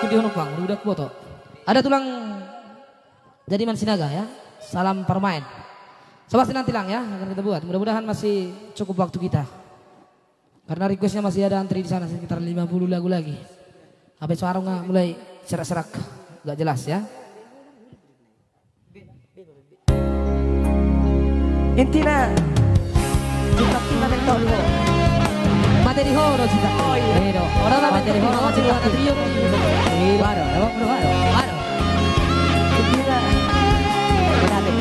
video numpang, udah foto. Ada tulang jadi Mansinaga ya. Salam permain. Sobat nanti lang ya akan kita buat. Mudah-mudahan masih cukup waktu kita. Karena requestnya masih ada antri di sana sekitar 50 lagu lagi. Habis warungnya mulai serak-serak, gak jelas ya. Intina cinta kita mentor lo. Materi horo cinta. Oh iya. Orang lah materi horo cinta trio. Baru, baru. Intina. Berarti.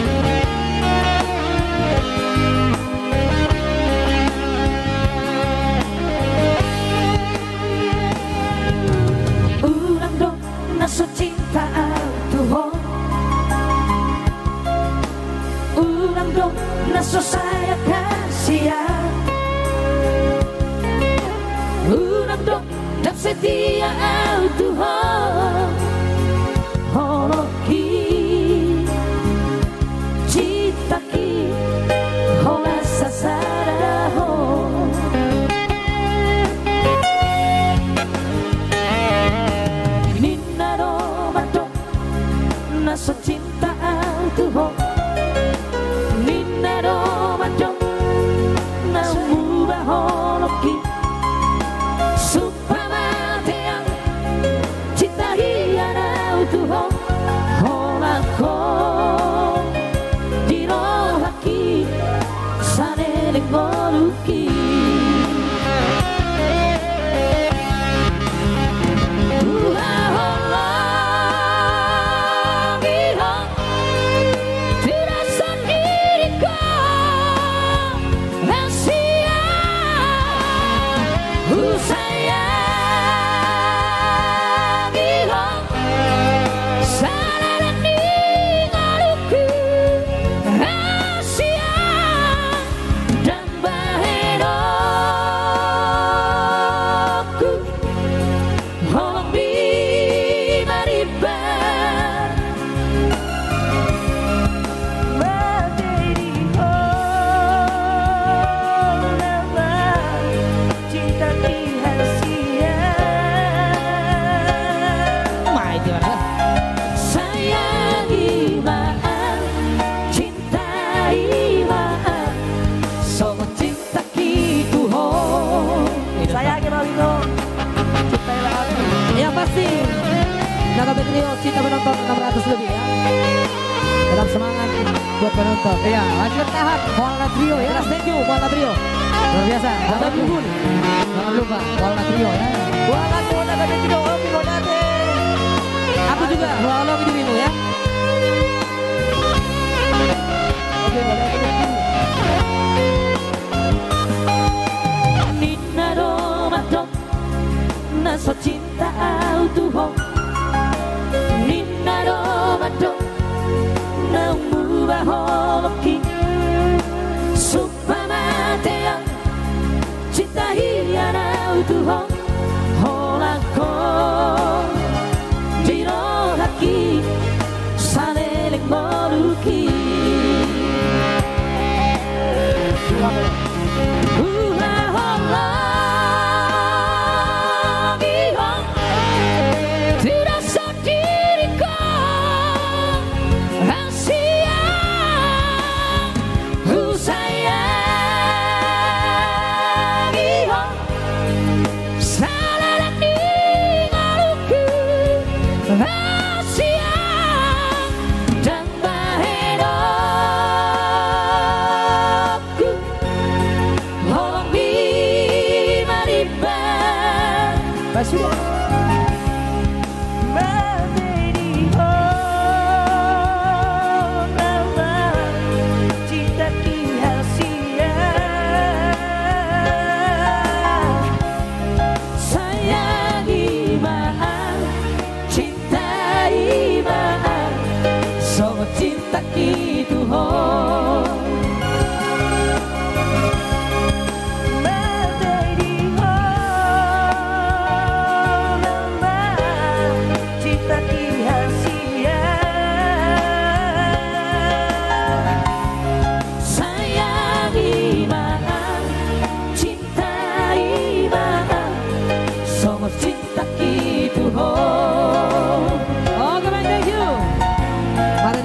Ulang dong naso cinta Tuhan. Ulang dong naso saya kasih. Ulang dong dan setia Tuhan. Holoki citaki hola sasaraho. Ninaro mato naso cinta Tuhan. Ninaro mato naumubah holoki. Tuhan, holako dirohaki saneleng moruki. Nagabe Trio cinta penonton 600 lebih ya. Dalam semangat buat penonton. Iya, lanjut tahan. Walna Trio ya. Thank you Walna Trio. Luar biasa. Ada bubun. Jangan lupa Walna Trio ya. Walna Trio Nagabe Trio Mino Nate. Aku juga Walna di Mino ya. Oke, Walna Trio. Ninaro mato naso cinta Tuhan. Ninaro mato naumubah holoki. Supamatea cinta hiana Tuhan. Holako dirohaki saneleng moruki.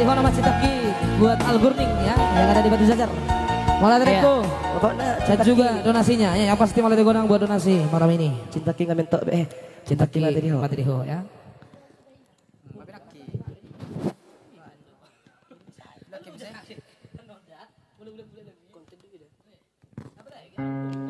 Jadi Hona Mas Citaki buat Al Burning ya yang ada di Batu Jajar. Malah Reko. Pokoknya Dan juga donasinya ya yang pasti malah Gonang buat donasi malam ini. cinta king ngamen tok cinta king Materi Ho ya. Thank you.